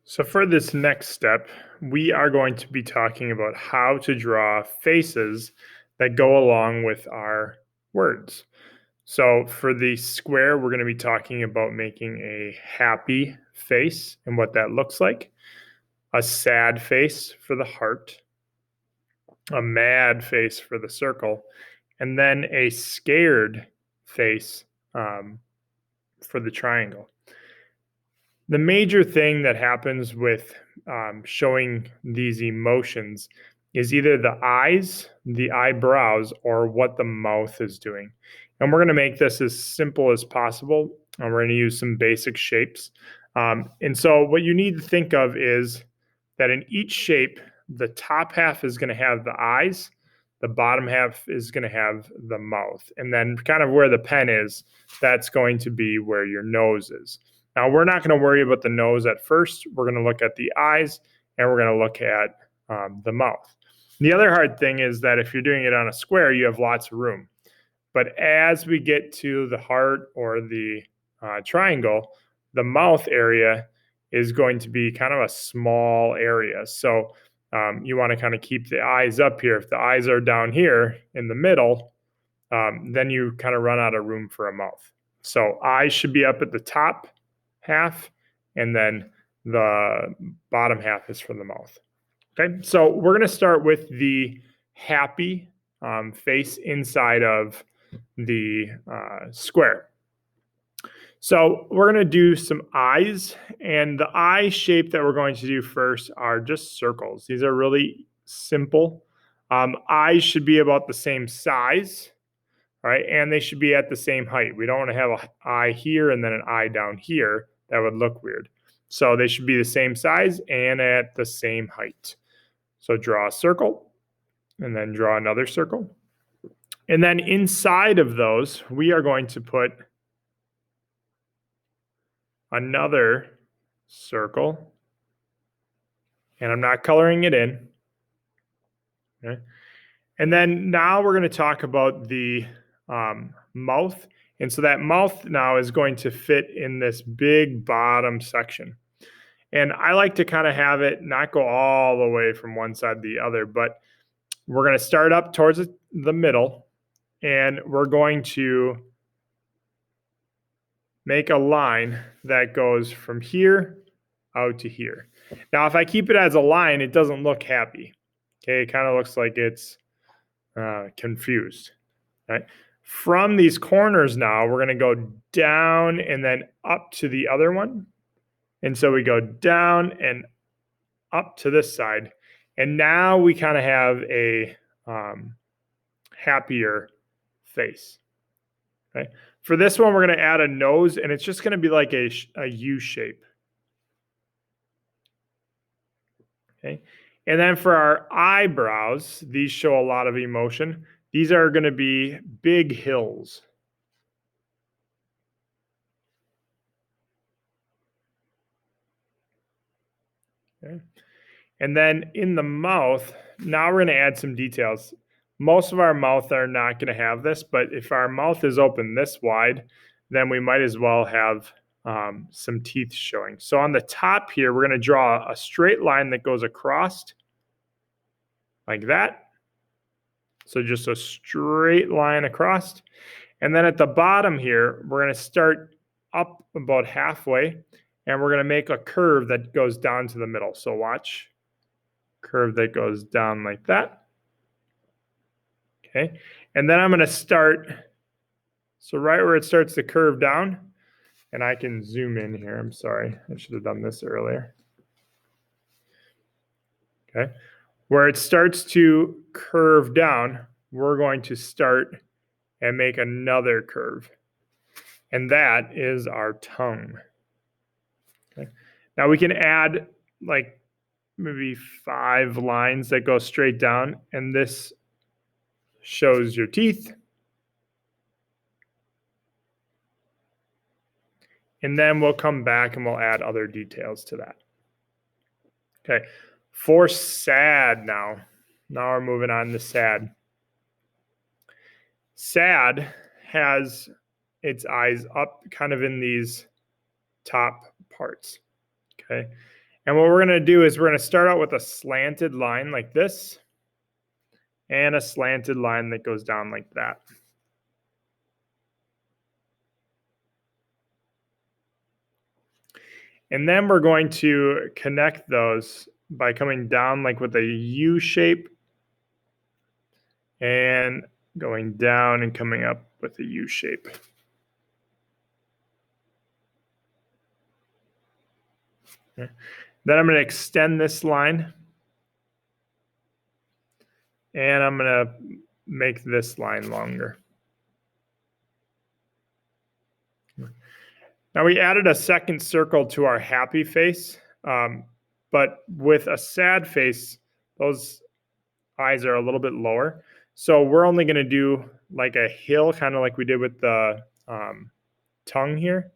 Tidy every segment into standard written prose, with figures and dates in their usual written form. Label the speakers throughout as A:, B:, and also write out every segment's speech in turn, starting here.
A: So, for this next step, we are going to be talking about how to draw faces that go along with our words. So, for the square, we're going to be talking about making a happy face and what that looks like, a sad face for the heart, a mad face for the circle, and then a scared face for the triangle. The major thing that happens with showing these emotions is either the eyes, the eyebrows, or what the mouth is doing. And we're going to make this as simple as possible. And we're going to use some basic shapes. And so, what you need to think of is that in each shape, the top half is going to have the eyes, the bottom half is going to have the mouth. And then, kind of where the pen is, that's going to be where your nose is. Now, we're not going to worry about the nose at first. We're going to look at the eyes and we're going to look at the mouth. The other hard thing is that if you're doing it on a square, you have lots of room. But as we get to the heart or the triangle, the mouth area is going to be kind of a small area. So you want to kind of keep the eyes up here. If the eyes are down here in the middle, then you kind of run out of room for a mouth. So eyes should be up at the top half, and then the bottom half is for the mouth. Okay, so we're going to start with the happy face inside of the square. So we're going to do some eyes, and the eye shape that we're going to do first are just circles. These are really simple. Eyes should be about the same size, right? And they should be at the same height. We don't want to have an eye here and then an eye down here. That would look weird. So they should be the same size and at the same height. So draw a circle and then draw another circle. And then inside of those, we are going to put another circle. And I'm not coloring it in. Okay. And then now we're going to talk about the mouth. And so that mouth now is going to fit in this big bottom section. And I like to kind of have it not go all the way from one side to the other, but we're going to start up towards the middle and we're going to make a line that goes from here out to here. Now, if I keep it as a line, it doesn't look happy. Okay, it kind of looks like it's confused. Right? From these corners now, we're going to go down and then up to the other one. And so we go down and up to this side. And now we kind of have a happier face. Okay. For this one, we're going to add a nose, and it's just going to be like a U shape. Okay. And then for our eyebrows, these show a lot of emotion. These are going to be big hills. Okay. And then in the mouth, now we're going to add some details. Most of our mouth are not going to have this, but if our mouth is open this wide, then we might as well have some teeth showing. So on the top here, we're going to draw a straight line that goes across like that. So just a straight line across. And then at the bottom here, we're going to start up about halfway, and we're going to make a curve that goes down to the middle. So watch. Curve that goes down like that. Okay. And then I'm going to start, so right where it starts to curve down, and I can zoom in here. I'm sorry. I should have done this earlier. Okay. Where it starts to curve down, we're going to start and make another curve. And that is our tongue. Okay. Now we can add like maybe 5 lines that go straight down, and this shows your teeth. And then we'll come back and we'll add other details to that. Okay, for sad now we're moving on to sad. Sad has its eyes up kind of in these top parts. Okay, And what we're going to do is we're going to start out with a slanted line like this and a slanted line that goes down like that. And then we're going to connect those by coming down like with a U shape and going down and coming up with a U shape. Okay. Then I'm going to extend this line and I'm going to make this line longer. Now we added a second circle to our happy face, but with a sad face, those eyes are a little bit lower. So we're only going to do like a hill, kind of like we did with the tongue here.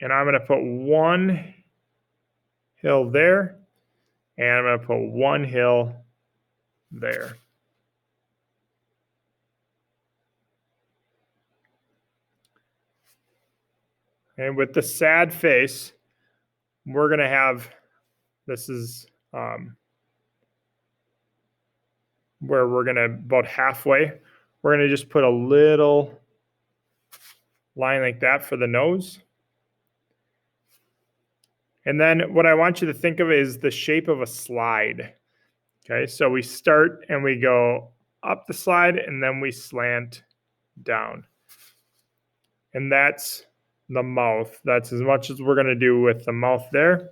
A: And I'm going to put one hill there, and I'm going to put one hill there. And with the sad face, we're going to have, this is where we're going to, about halfway, we're going to just put a little line like that for the nose. And then what I want you to think of is the shape of a slide. Okay, so we start and we go up the slide and then we slant down. And that's the mouth. That's as much as we're going to do with the mouth there.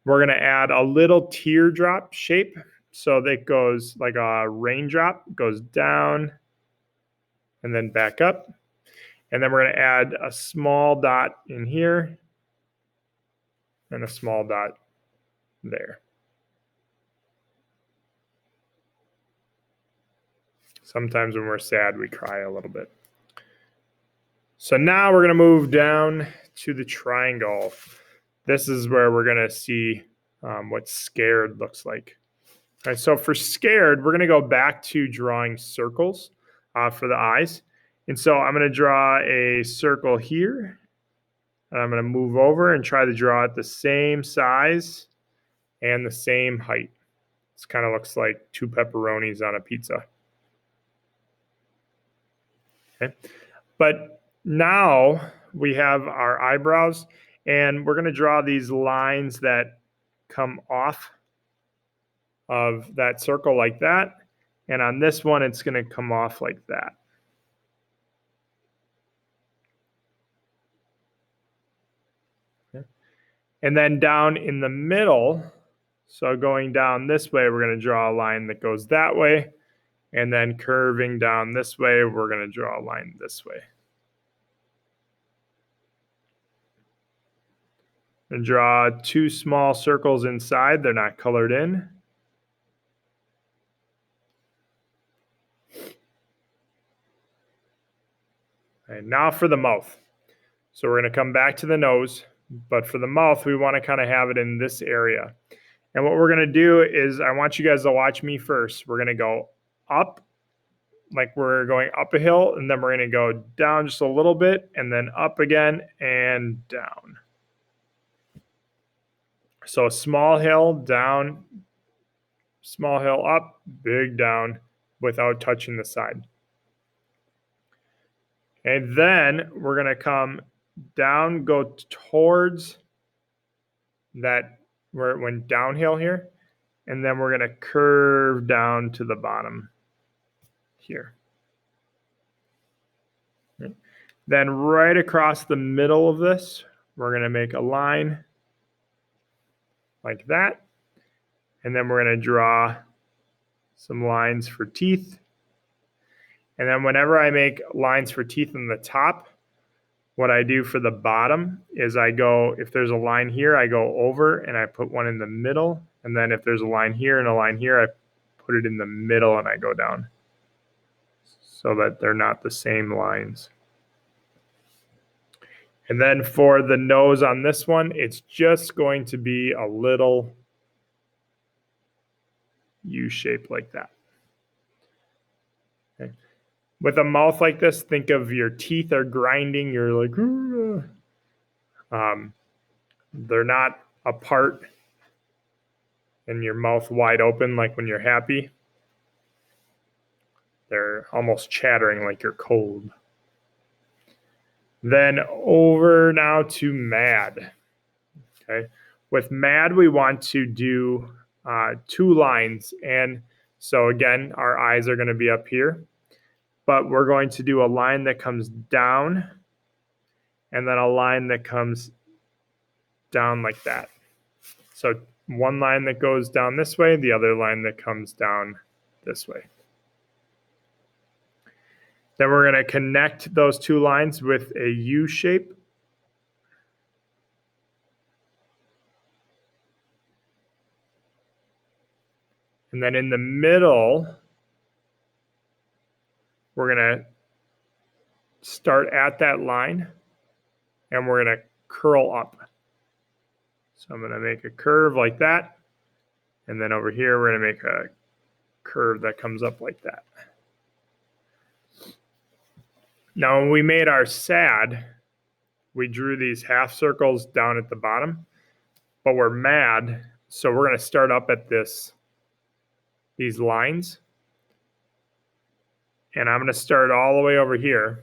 A: We're going to add a little teardrop shape. So that goes like a raindrop, goes down and then back up. And then we're going to add a small dot in here and a small dot there. Sometimes when we're sad, we cry a little bit. So now we're going to move down to the triangle. This is where we're going to see what scared looks like. All right, so for scared, we're going to go back to drawing circles for the eyes. And so I'm going to draw a circle here. And I'm going to move over and try to draw it the same size and the same height. This kind of looks like two pepperonis on a pizza. Okay. But now we have our eyebrows, and we're going to draw these lines that come off of that circle like that. And on this one, it's going to come off like that. Okay. And then down in the middle, so going down this way, we're going to draw a line that goes that way. And then curving down this way, we're going to draw a line this way. And draw two small circles inside. They're not colored in. And now for the mouth. So we're going to come back to the nose, but for the mouth, we want to kind of have it in this area. And what we're going to do is I want you guys to watch me first. We're going to go up, like we're going up a hill, and then we're going to go down just a little bit, and then up again and down. So a small hill down, small hill up, big down without touching the side. And then we're going to come down, go towards that where it went downhill here. And then we're going to curve down to the bottom here. Okay. Then right across the middle of this, we're going to make a line like that. And then we're going to draw some lines for teeth. And then whenever I make lines for teeth in the top, what I do for the bottom is I go, if there's a line here, I go over and I put one in the middle. And then if there's a line here and a line here, I put it in the middle and I go down so that they're not the same lines. And then for the nose on this one, it's just going to be a little U shape like that. Okay. With a mouth like this, think of your teeth are grinding. You're like, They're not apart and your mouth wide open like when you're happy. They're almost chattering like you're cold. Then over now to mad. Okay. With mad, we want to do 2 lines. And so again, our eyes are going to be up here, but we're going to do a line that comes down and then a line that comes down like that. So one line that goes down this way, the other line that comes down this way. Then we're going to connect those 2 lines with a U shape. And then in the middle, we're going to start at that line and we're going to curl up. So I'm going to make a curve like that. And then over here, we're going to make a curve that comes up like that. Now, when we made our sad, we drew these half circles down at the bottom, but we're mad. So we're going to start up at these lines. And I'm going to start all the way over here.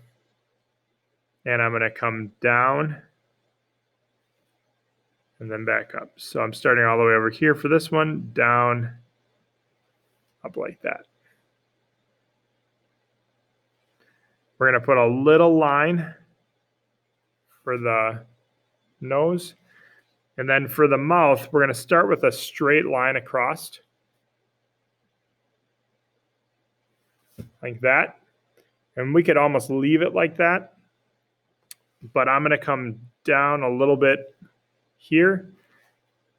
A: And I'm going to come down and then back up. So I'm starting all the way over here for this one, down, up like that. We're going to put a little line for the nose. And then for the mouth, we're going to start with a straight line across. Like that. And we could almost leave it like that. But I'm going to come down a little bit here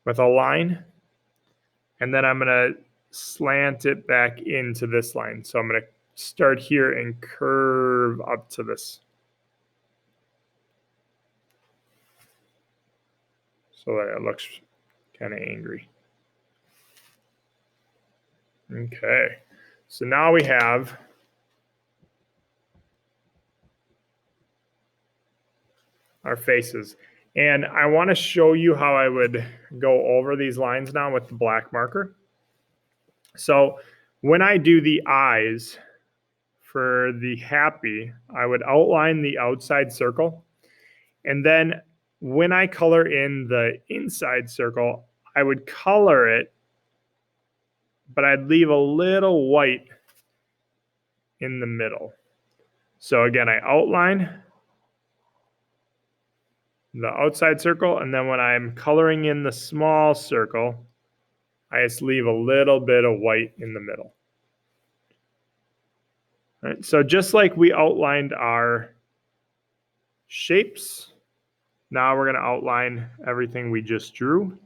A: with a line. And then I'm going to slant it back into this line. So I'm going to start here and curve up to this. So that it looks kind of angry. Okay. So now we have our faces. And I want to show you how I would go over these lines now with the black marker. So when I do the eyes for the happy, I would outline the outside circle. And then when I color in the inside circle, I would color it, but I'd leave a little white in the middle. So again, I outline the outside circle, and then when I'm coloring in the small circle, I just leave a little bit of white in the middle. All right, so just like we outlined our shapes, now we're going to outline everything we just drew.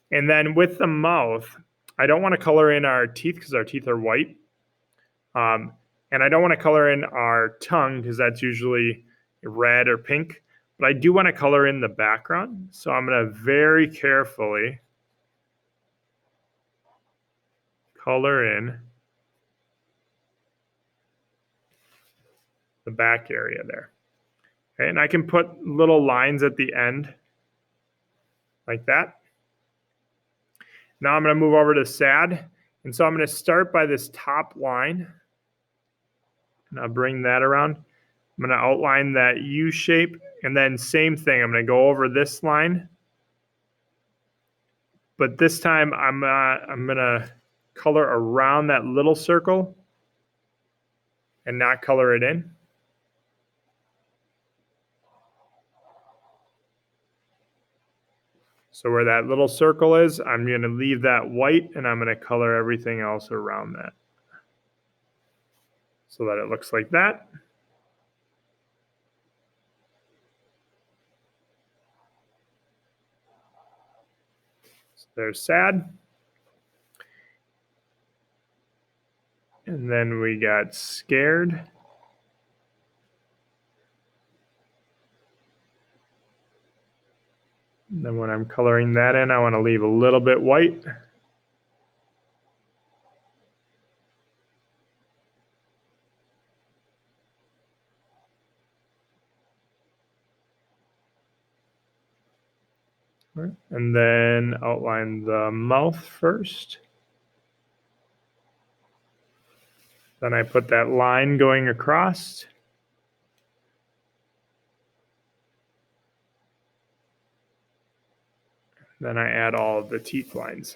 A: And then with the mouth, I don't want to color in our teeth because our teeth are white. And I don't want to color in our tongue because that's usually red or pink. But I do want to color in the background. So I'm going to very carefully color in the back area there. Okay, and I can put little lines at the end like that. Now I'm going to move over to sad. And so I'm going to start by this top line. And I'll bring that around. I'm going to outline that U shape. And then same thing, I'm going to go over this line. But this time I'm going to color around that little circle and not color it in. So where that little circle is, I'm going to leave that white and I'm going to color everything else around that. So that it looks like that. So there's sad. And then we got scared. And Then when I'm coloring that in, I want to leave a little bit white. And then outline the mouth first. Then I put that line going across. Then I add all of the teeth lines.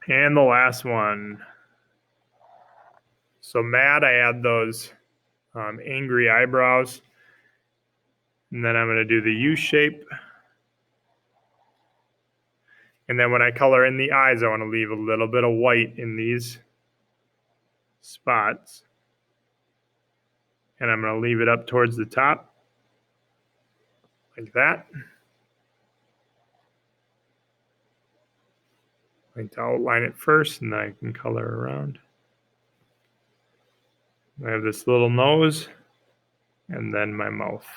A: And the last one. So mad, I add those angry eyebrows. And then I'm going to do the U shape. And then when I color in the eyes, I want to leave a little bit of white in these spots. And I'm going to leave it up towards the top, like that. I like to outline it first, and then I can color around. I have this little nose, and then my mouth.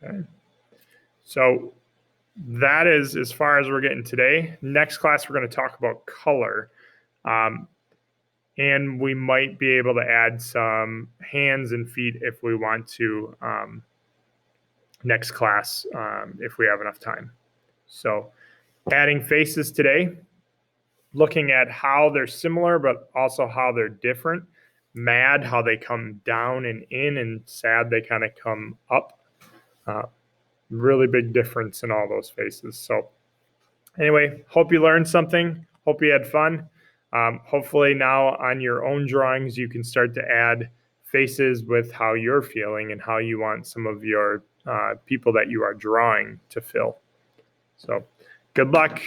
A: Okay. So that is as far as we're getting today. Next class, we're going to talk about color. And we might be able to add some hands and feet if we want to next class, if we have enough time. So adding faces today, looking at how they're similar, but also how they're different. Mad, how they come down and in, and sad, they kind of come up. Really big difference in all those faces. So anyway, hope you learned something. Hope you had fun. Hopefully now on your own drawings, you can start to add faces with how you're feeling and how you want some of your people that you are drawing to feel. So good luck.